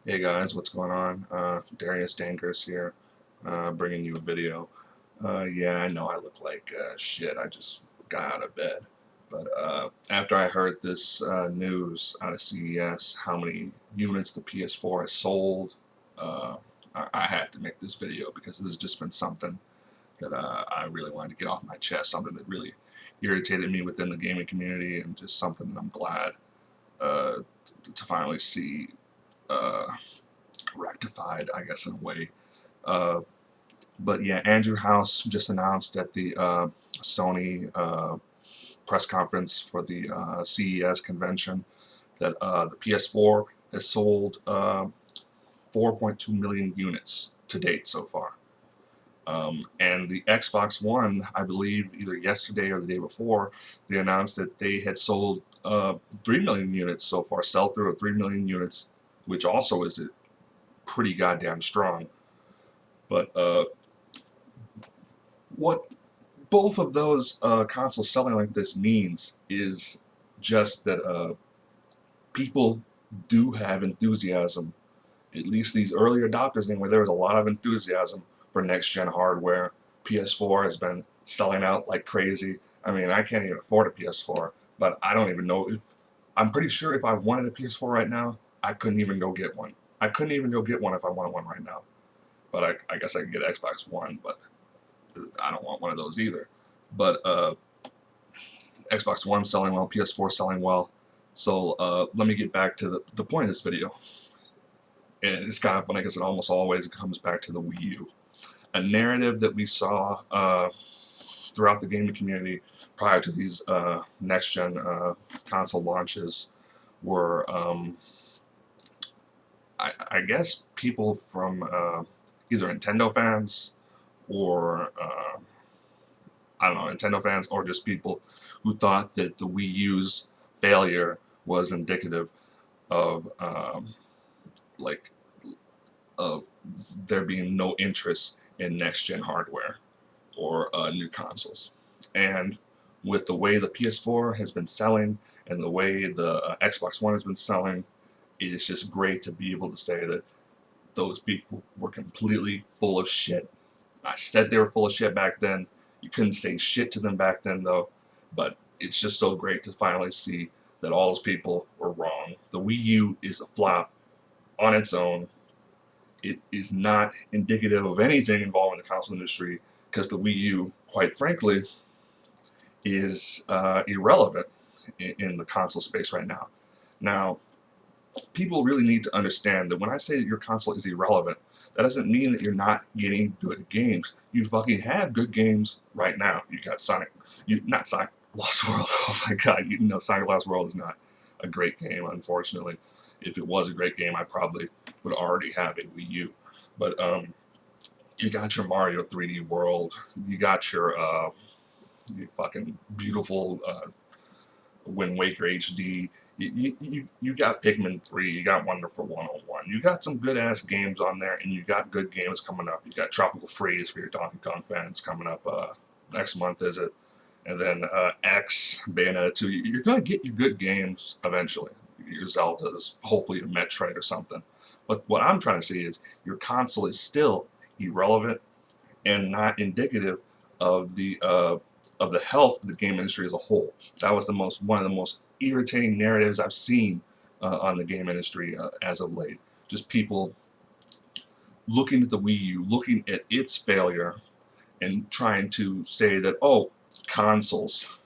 Hey guys, what's going on? Darius Dankers here, bringing you a video. Yeah, I know I look like shit. I just got out of bed. But after I heard this news out of CES, how many units the PS4 has sold, uh, I had to make this video because this has just been something that I really wanted to get off my chest, something that really irritated me within the gaming community, and just something that I'm glad to finally see rectified, I guess, in a way. Uh, but yeah, Andrew House just announced at the Sony press conference for the CES convention that the PS4 has sold 4.2 million units to date so far. And the Xbox One, I believe either yesterday or the day before, they announced that they had sold 3 million units so far, sell through of 3 million units, which also is pretty goddamn strong. But what both of those consoles selling like this means is just that people do have enthusiasm. At least these early adopters, anyway, there was a lot of enthusiasm for next-gen hardware. PS4 has been selling out like crazy. I mean, I can't even afford a PS4, but I don't even know if... I'm pretty sure if I wanted a PS4 right now, I couldn't even go get one. I couldn't even go get one if I wanted one right now. But I guess I could get Xbox One, but I don't want one of those either. But Xbox One selling well, PS4 selling well. So let me get back to the point of this video. And it's kind of funny because it almost always comes back to the Wii U. A narrative that we saw throughout the gaming community prior to these next-gen console launches were, I guess, people from either Nintendo fans or I don't know, Nintendo fans, or just people who thought that the Wii U's failure was indicative of like of there being no interest in next gen hardware or new consoles. And with the way the PS4 has been selling and the way the Xbox One has been selling, it is just great to be able to say that those people were completely full of shit. I said they were full of shit back then. You couldn't say shit to them back then, though. But it's just so great to finally see that all those people were wrong. The Wii U is a flop on its own. It is not indicative of anything involving the console industry because the Wii U, quite frankly, is irrelevant in the console space right now. Now, people really need to understand that when I say that your console is irrelevant, that doesn't mean that you're not getting good games. You fucking have good games right now. You got Sonic, not Sonic Lost World. Oh my god, you know Sonic Lost World is not a great game, unfortunately. If it was a great game, I probably would already have a Wii U. But you got your Mario 3D World. You got your fucking beautiful Wind Waker HD. You got Pikmin 3, you got Wonderful 101. You got some good ass games on there, and you got good games coming up. You got Tropical Freeze for your Donkey Kong fans coming up next month, is it? And then X, Bayonetta 2. You're going to get your good games eventually. Your Zeldas, hopefully a Metroid or something. But what I'm trying to say is your console is still irrelevant and not indicative of the health of the game industry as a whole. That was one of the most irritating narratives I've seen on the game industry as of late. Just people looking at the Wii U, looking at its failure, and trying to say that, oh, consoles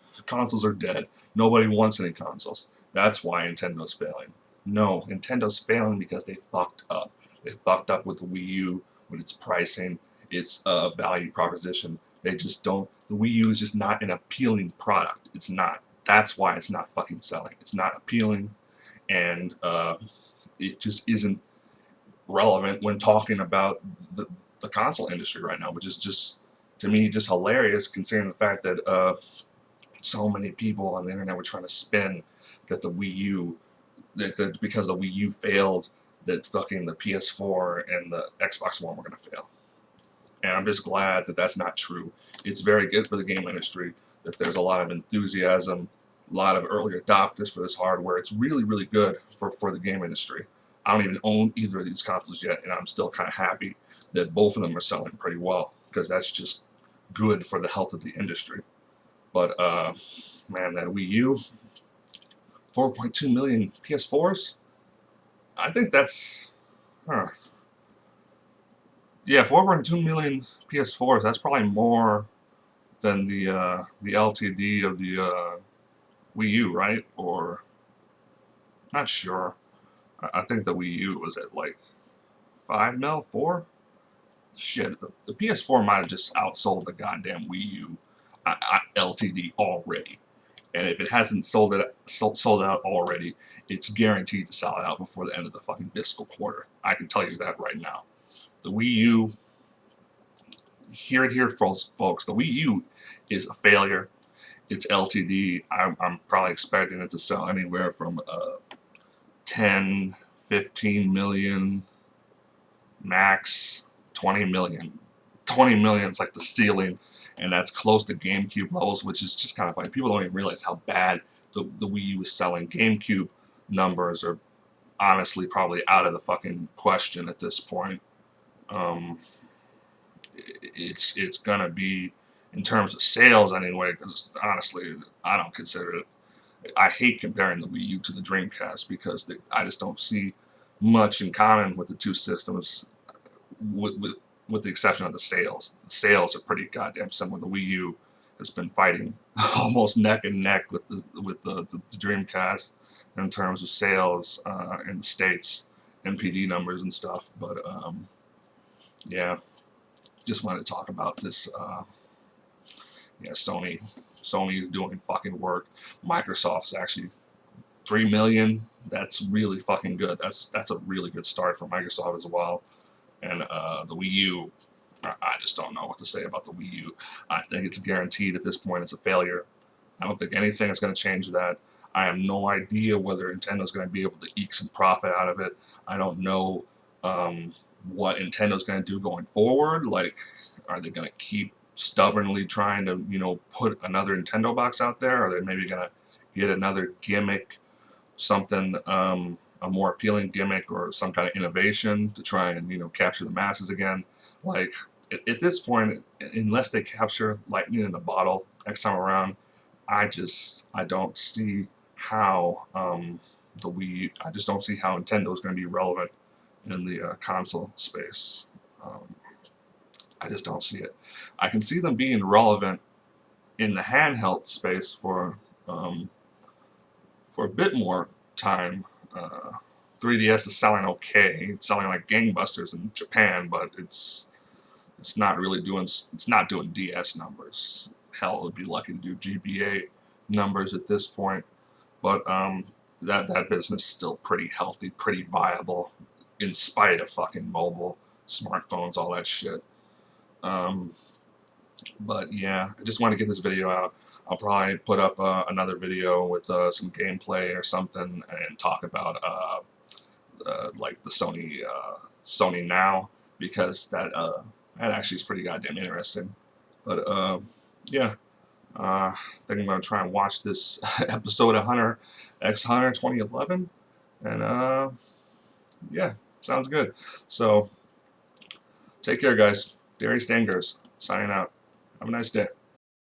are dead. Nobody wants any consoles. That's why Nintendo's failing. No, Nintendo's failing because they fucked up. They fucked up with the Wii U, with its pricing, its value proposition. They just don't. The Wii U is just not an appealing product. It's not. That's why it's not fucking selling. It's not appealing, and it just isn't relevant when talking about the console industry right now, which is just, to me, just hilarious considering the fact that so many people on the internet were trying to spin that the Wii U, that because the Wii U failed, that fucking the PS4 and the Xbox One were going to fail. And I'm just glad that that's not true. It's very good for the game industry that there's a lot of enthusiasm, a lot of early adopters for this hardware. It's really, really good for the game industry. I don't even own either of these consoles yet, and I'm still kind of happy that both of them are selling pretty well, because that's just good for the health of the industry. But man, that Wii U, 4.2 million PS4s. I think that's, huh. Yeah, 4.2 million PS4s. That's probably more than the LTD of the Wii U, right? Or not sure. I think the Wii U was at like 5 mil, 4. Shit, the PS4 might have just outsold the goddamn Wii U LTD already. And if it hasn't sold out already, it's guaranteed to sell out before the end of the fucking fiscal quarter. I can tell you that right now. The Wii U, hear it here, folks. The Wii U is a failure. It's LTD. I'm probably expecting it to sell anywhere from 10, 15 million, max 20 million. 20 million is like the ceiling, and that's close to GameCube levels, which is just kind of funny. People don't even realize how bad the Wii U is selling. GameCube numbers are honestly probably out of the fucking question at this point. Um, it's gonna be, in terms of sales anyway, because honestly, I don't consider it. I hate comparing the Wii U to the Dreamcast, because I just don't see much in common with the two systems, with, with, with the exception of the sales. The sales are pretty goddamn similar. The Wii U has been fighting almost neck and neck with the Dreamcast in terms of sales in the States, NPD numbers and stuff. But yeah, just wanted to talk about this. Yeah, Sony is doing fucking work. Microsoft's actually 3 million. That's really fucking good. That's a really good start for Microsoft as well. And the Wii U, I just don't know what to say about the Wii U. I think it's guaranteed at this point it's a failure. I don't think anything is going to change that. I have no idea whether Nintendo's going to be able to eke some profit out of it. I don't know what Nintendo's going to do going forward. Like, are they going to keep stubbornly trying to, put another Nintendo box out there? Are they maybe going to get another gimmick, something, a more appealing gimmick or some kind of innovation to try and, capture the masses again? Like, at this point, unless they capture lightning in the bottle next time around, I don't see how I just don't see how Nintendo is going to be relevant in the console space. I just don't see it. I can see them being relevant in the handheld space for a bit more time. 3DS is selling okay. It's selling like gangbusters in Japan, but it's not really doing DS numbers. Hell, it would be lucky to do GBA numbers at this point. But that business is still pretty healthy, pretty viable, in spite of fucking mobile, smartphones, all that shit. But yeah, I just want to get this video out. I'll probably put up another video with some gameplay or something and talk about like the Sony Now, because that actually is pretty goddamn interesting. But yeah, I think I'm gonna try and watch this episode of Hunter x Hunter 2011, and yeah, sounds good. So take care, guys. Darius Dangers signing out. Have a nice day.